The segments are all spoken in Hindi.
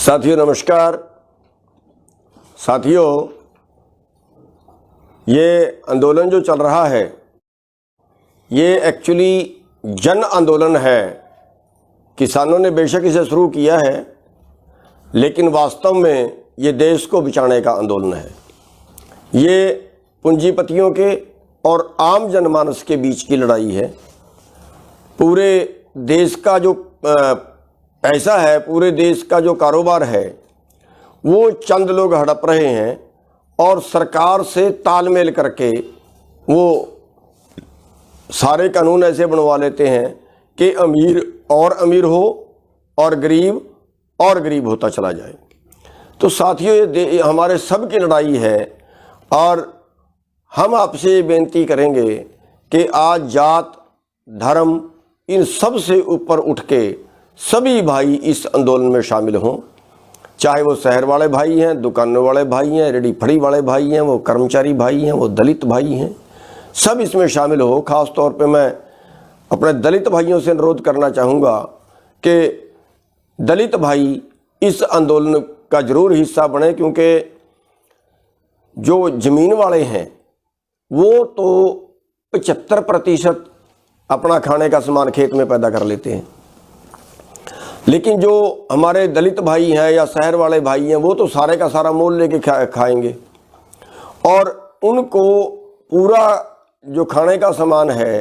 साथियों नमस्कार। साथियों, ये आंदोलन जो चल रहा है ये एक्चुअली जन आंदोलन है। किसानों ने बेशक इसे शुरू किया है, लेकिन वास्तव में ये देश को बचाने का आंदोलन है। ये पूंजीपतियों के और आम जनमानस के बीच की लड़ाई है। पूरे देश का जो पैसा है, पूरे देश का जो कारोबार है, वो चंद लोग हड़प रहे हैं और सरकार से तालमेल करके वो सारे कानून ऐसे बनवा लेते हैं कि अमीर और अमीर हो और गरीब होता चला जाए। तो साथियों, ये हमारे सब की लड़ाई है और हम आपसे बेनती करेंगे कि आज जात धर्म इन सब से ऊपर उठ के सभी भाई इस आंदोलन में शामिल हों। चाहे वो शहर वाले भाई हैं, दुकानों वाले भाई हैं, रेडी फड़ी वाले भाई हैं, वो कर्मचारी भाई हैं, वो दलित भाई हैं, सब इसमें शामिल हो। ख़ास तौर पे मैं अपने दलित भाइयों से अनुरोध करना चाहूँगा कि दलित भाई इस आंदोलन का ज़रूर हिस्सा बने, क्योंकि जो ज़मीन वाले हैं वो तो 75% अपना खाने का सामान खेत में पैदा कर लेते हैं, लेकिन जो हमारे दलित भाई हैं या शहर वाले भाई हैं वो तो सारे का सारा मोल लेके खाएंगे और उनको पूरा जो खाने का सामान है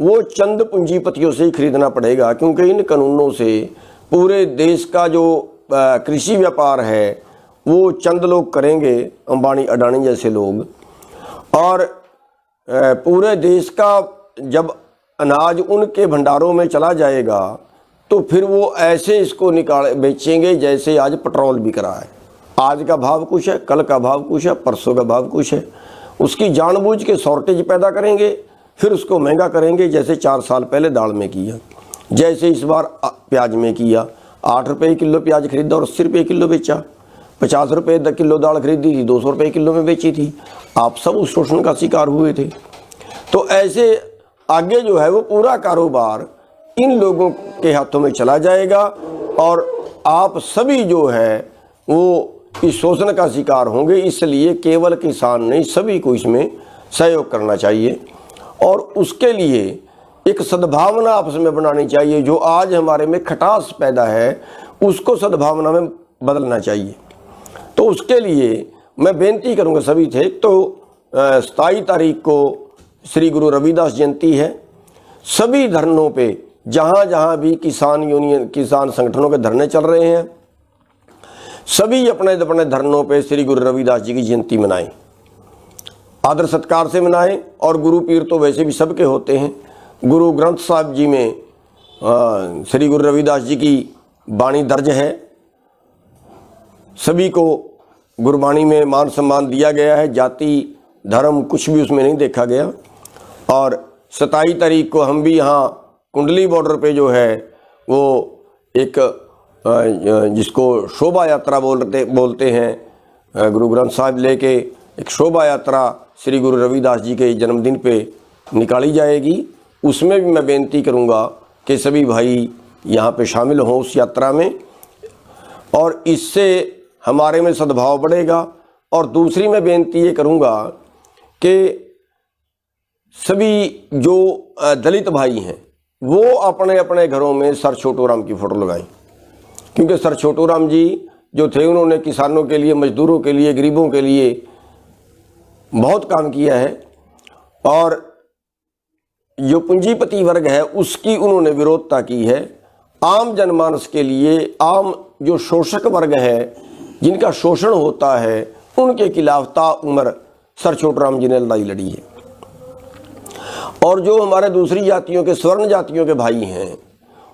वो चंद पूंजीपतियों से ही खरीदना पड़ेगा, क्योंकि इन कानूनों से पूरे देश का जो कृषि व्यापार है वो चंद लोग करेंगे, अंबानी अडानी जैसे लोग। और पूरे देश का जब अनाज उनके भंडारों में चला जाएगा तो फिर वो ऐसे इसको बेचेंगे जैसे आज पेट्रोल बिक रहा है। आज का भाव कुछ है, कल का भाव कुछ है, परसों का भाव कुछ है। उसकी जानबूझ के शॉर्टेज पैदा करेंगे, फिर उसको महंगा करेंगे, जैसे 4 साल पहले दाल में किया, जैसे इस बार प्याज में किया। 8 रुपये किलो प्याज खरीदा और 80 रुपये किलो बेचा। 50 रुपये किलो दाल खरीदी थी, 200 रुपये किलो में बेची थी। आप सब उस शोषण का शिकार हुए थे। तो ऐसे आगे जो है वो पूरा कारोबार इन लोगों के हाथों में चला जाएगा और आप सभी जो है वो इस शोषण का शिकार होंगे। इसलिए केवल किसान नहीं, सभी को इसमें सहयोग करना चाहिए और उसके लिए एक सद्भावना आपस में बनानी चाहिए। जो आज हमारे में खटास पैदा है उसको सद्भावना में बदलना चाहिए। तो उसके लिए मैं बेनती करूँगा सभी थे, तो 27 तारीख को श्री गुरु रविदास जयंती है। सभी धरनों पे जहाँ जहाँ भी किसान संगठनों के धरने चल रहे हैं, सभी अपने अपने धरनों पे श्री गुरु रविदास जी की जयंती मनाएं, आदर सत्कार से मनाएं। और गुरु पीर तो वैसे भी सबके होते हैं। गुरु ग्रंथ साहिब जी में श्री गुरु रविदास जी की वाणी दर्ज है। सभी को गुरबाणी में मान सम्मान दिया गया है, जाति धर्म कुछ भी उसमें नहीं देखा गया। और 27 तारीख को हम भी यहाँ कुंडली बॉर्डर पे जो है वो एक जिसको शोभा यात्रा बोलते हैं, गुरु ग्रंथ साहिब लेके एक शोभा यात्रा श्री गुरु रविदास जी के जन्मदिन पे निकाली जाएगी। उसमें भी मैं बेनती करूँगा कि सभी भाई यहाँ पे शामिल हों उस यात्रा में, और इससे हमारे में सद्भाव बढ़ेगा। और दूसरी मैं बेनती ये करूँगा कि सभी जो दलित भाई हैं वो अपने अपने घरों में सर छोटू राम की फ़ोटो लगाएं, क्योंकि सर छोटू राम जी जो थे उन्होंने किसानों के लिए, मजदूरों के लिए, गरीबों के लिए बहुत काम किया है। और जो पूंजीपति वर्ग है उसकी उन्होंने विरोधता की है। आम जनमानस के लिए, आम जो शोषक वर्ग है जिनका शोषण होता है, उनके खिलाफ ताउम्र सर छोटू राम जी ने लड़ाई लड़ी है। और जो हमारे दूसरी जातियों के, स्वर्ण जातियों के भाई हैं,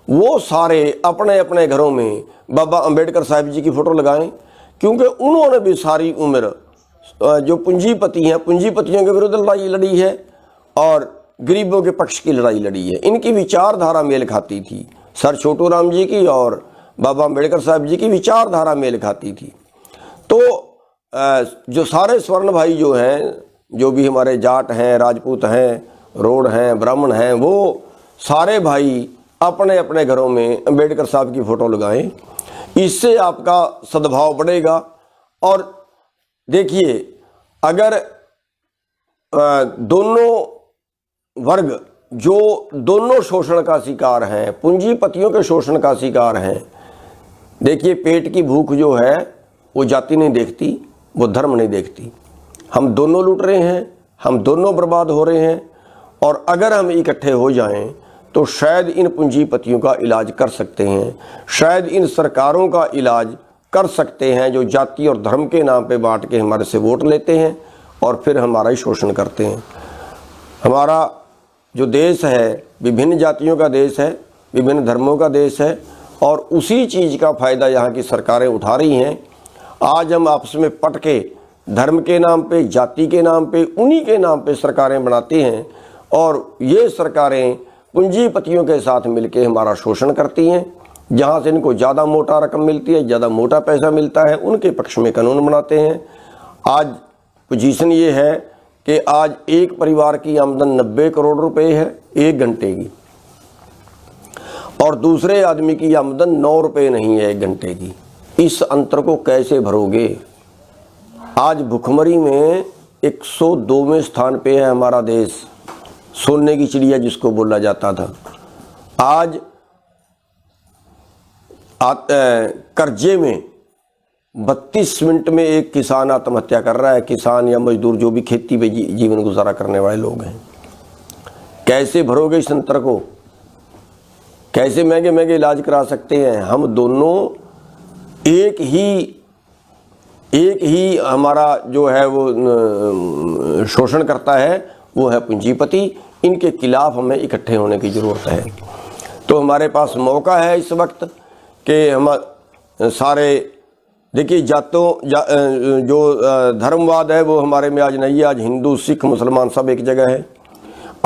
वो सारे अपने अपने घरों में बाबा अंबेडकर साहब जी की फ़ोटो लगाएं, क्योंकि उन्होंने भी सारी उम्र जो पूंजीपति हैं, पूंजीपतियों के विरुद्ध लड़ाई लड़ी है और गरीबों के पक्ष की लड़ाई लड़ी है। इनकी विचारधारा मेल खाती थी, सर छोटू राम जी की और बाबा अंबेडकर साहब जी की विचारधारा मेल खाती थी। तो जो सारे स्वर्ण भाई जो हैं, जो भी हमारे जाट हैं, राजपूत हैं, रोड हैं, ब्राह्मण हैं, वो सारे भाई अपने अपने घरों में अंबेडकर साहब की फ़ोटो लगाएं। इससे आपका सद्भाव बढ़ेगा। और देखिए, अगर दोनों वर्ग जो दोनों शोषण का शिकार हैं, पूंजीपतियों के शोषण का शिकार हैं, देखिए पेट की भूख जो है वो जाति नहीं देखती, वो धर्म नहीं देखती। हम दोनों लूट रहे हैं, हम दोनों बर्बाद हो रहे हैं। और अगर हम इकट्ठे हो जाएं तो शायद इन पूंजीपतियों का इलाज कर सकते हैं, शायद इन सरकारों का इलाज कर सकते हैं जो जाति और धर्म के नाम पे बांट के हमारे से वोट लेते हैं और फिर हमारा ही शोषण करते हैं। हमारा जो देश है विभिन्न जातियों का देश है, विभिन्न धर्मों का देश है, और उसी चीज़ का फ़ायदा यहाँ की सरकारें उठा रही हैं। आज हम आपस में पट के धर्म के नाम पे, जाति के नाम पे, उन्हीं के नाम पे सरकारें बनाती हैं, और ये सरकारें पूंजीपतियों के साथ मिलके हमारा शोषण करती हैं। जहाँ से इनको ज़्यादा मोटा रकम मिलती है, ज़्यादा मोटा पैसा मिलता है, उनके पक्ष में कानून बनाते हैं। आज पोजीशन ये है कि आज एक परिवार की आमदन 90 करोड़ रुपए है 1 घंटे की, और दूसरे आदमी की आमदन 9 रुपये नहीं है 1 घंटे की। इस अंतर को कैसे भरोगे? आज भुखमरी में 102वें स्थान पे है हमारा देश, सोने की चिड़िया जिसको बोला जाता था। आज कर्जे में 32 मिनट में एक किसान आत्महत्या कर रहा है, किसान या मजदूर जो भी खेती में जीवन गुजारा करने वाले लोग हैं। कैसे भरोगे इस अंतर को? कैसे महंगे महंगे इलाज करा सकते हैं? हम दोनों एक ही हमारा जो है वो शोषण करता है, वो है पूंजीपति। इनके खिलाफ हमें इकट्ठे होने की ज़रूरत है। तो हमारे पास मौका है इस वक्त कि हम सारे, देखिए जो धर्मवाद है वो हमारे में आज नहीं है। आज हिंदू, सिख, मुसलमान सब एक जगह है।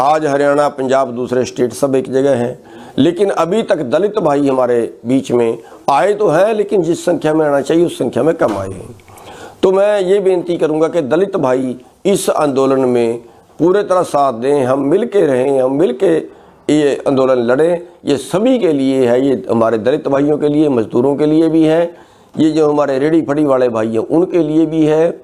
आज हरियाणा, पंजाब, दूसरे स्टेट सब एक जगह हैं। लेकिन अभी तक दलित भाई हमारे बीच में आए तो हैं, लेकिन जिस संख्या में आना चाहिए उस संख्या में कम आए हैं। तो मैं ये बेनती करूंगा कि दलित भाई इस आंदोलन में पूरे तरह साथ दें, हम मिल के रहें, हम मिल के ये आंदोलन लड़ें। ये सभी के लिए है, ये हमारे दलित भाइयों के लिए, मजदूरों के लिए भी है, ये जो हमारे रेड़ी फड़ी वाले भाई हैं उनके लिए भी है।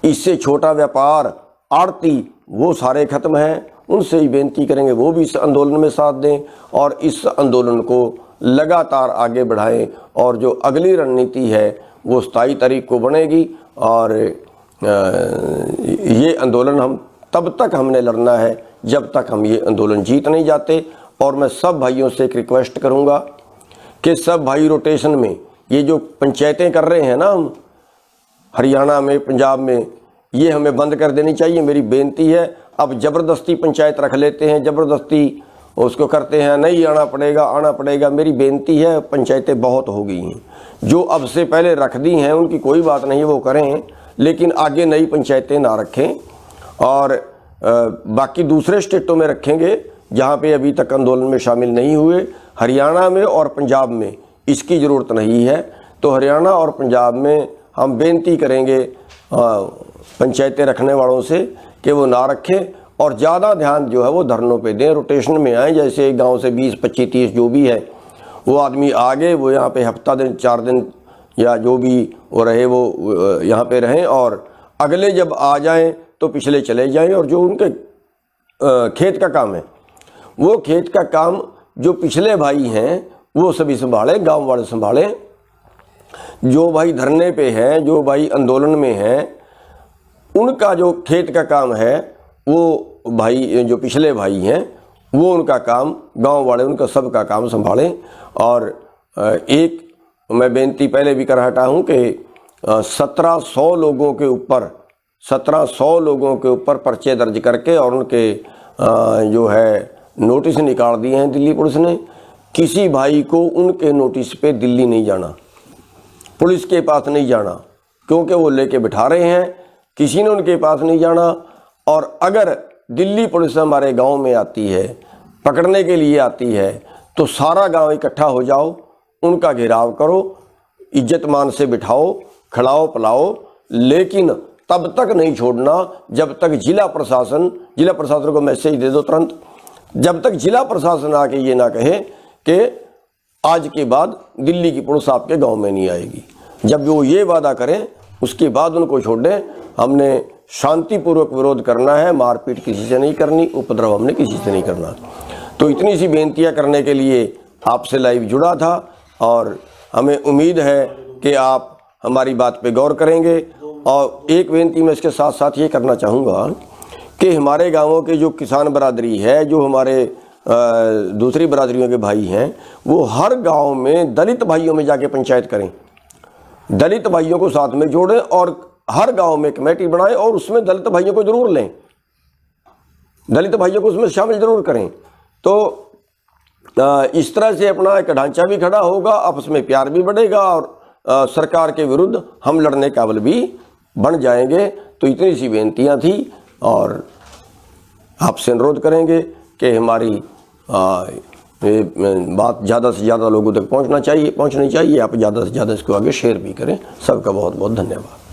इससे छोटा व्यापार, आड़ती, वो सारे खत्म हैं। उनसे ही बेनती करेंगे वो भी इस आंदोलन में साथ दें और इस आंदोलन को लगातार आगे बढ़ाएं। और जो अगली रणनीति है वो 27 तारीख को बनेगी, और ये आंदोलन हम तब तक हमने लड़ना है जब तक हम ये आंदोलन जीत नहीं जाते। और मैं सब भाइयों से एक रिक्वेस्ट करूँगा कि सब भाई रोटेशन में ये जो पंचायतें कर रहे हैं ना हम हरियाणा में, पंजाब में, ये हमें बंद कर देनी चाहिए। मेरी बेनती है। अब ज़बरदस्ती पंचायत रख लेते हैं, ज़बरदस्ती उसको करते हैं, नहीं आना पड़ेगा। मेरी बेनती है, पंचायतें बहुत हो गई हैं। जो अब से पहले रख दी हैं उनकी कोई बात नहीं, वो करें, लेकिन आगे नई पंचायतें ना रखें। और बाकी दूसरे स्टेटों में रखेंगे जहाँ पे अभी तक आंदोलन में शामिल नहीं हुए। हरियाणा में और पंजाब में इसकी ज़रूरत नहीं है। तो हरियाणा और पंजाब में हम बेनती करेंगे पंचायतें रखने वालों से कि वो ना रखें, और ज़्यादा ध्यान जो है वो धरनों पे दें, रोटेशन में आएँ। जैसे गांव से 20, 25, 30 जो भी है वो आदमी आगे, वो यहाँ पे हफ्ता दिन, 4 दिन या जो भी वो रहे वो यहाँ पे रहें, और अगले जब आ जाएं तो पिछले चले जाएं। और जो उनके खेत का काम है, वो खेत का काम जो पिछले भाई हैं वो सभी संभालें, गांव वाले संभालें। जो भाई धरने पे हैं, जो भाई आंदोलन में हैं, उनका जो खेत का काम है वो भाई, जो पिछले भाई हैं, वो उनका काम, गांव वाले उनका सब का काम संभालें। और एक मैं बेनती पहले भी कर हटा हूँ कि 1700 लोगों के ऊपर पर्चे दर्ज करके और उनके जो है नोटिस निकाल दिए हैं दिल्ली पुलिस ने। किसी भाई को उनके नोटिस पे दिल्ली नहीं जाना, पुलिस के पास नहीं जाना, क्योंकि वो लेके बिठा रहे हैं। किसी ने उनके पास नहीं जाना। और अगर दिल्ली पुलिस हमारे गांव में आती है, पकड़ने के लिए आती है, तो सारा गांव इकट्ठा हो जाओ, उनका घेराव करो, इज्जत मान से बिठाओ, खिलाओ पिलाओ, लेकिन तब तक नहीं छोड़ना जब तक जिला प्रशासन को मैसेज दे दो तुरंत, जब तक जिला प्रशासन आके ये ना कहे कि आज के बाद दिल्ली की पुलिस आपके गांव में नहीं आएगी। जब वो ये वादा करें उसके बाद उनको छोड़ें। हमने शांतिपूर्वक विरोध करना है, मारपीट किसी से नहीं करनी, उपद्रव हमने किसी से नहीं करना। तो इतनी सी बेनतियां करने के लिए आपसे लाइव जुड़ा था और हमें उम्मीद है कि आप हमारी बात पे गौर करेंगे। और एक बेनती मैं इसके साथ साथ ये करना चाहूँगा कि हमारे गाँवों के जो किसान बरादरी है, जो हमारे दूसरी बरादरियों के भाई हैं, वो हर गांव में दलित भाइयों में जाके पंचायत करें, दलित भाइयों को साथ में जोड़ें और हर गांव में कमेटी बनाएं और उसमें दलित भाइयों को जरूर लें, दलित भाइयों को उसमें शामिल जरूर करें। तो इस तरह से अपना एक ढांचा भी खड़ा होगा, आपस में प्यार भी बढ़ेगा और सरकार के विरुद्ध हम लड़ने काबिल भी बन जाएंगे। तो इतनी सी बेनतियां थी और आपसे अनुरोध करेंगे कि हमारी बात ज़्यादा से ज़्यादा लोगों तक पहुंचनी चाहिए। आप ज़्यादा से ज़्यादा इसको आगे शेयर भी करें। सबका बहुत बहुत धन्यवाद।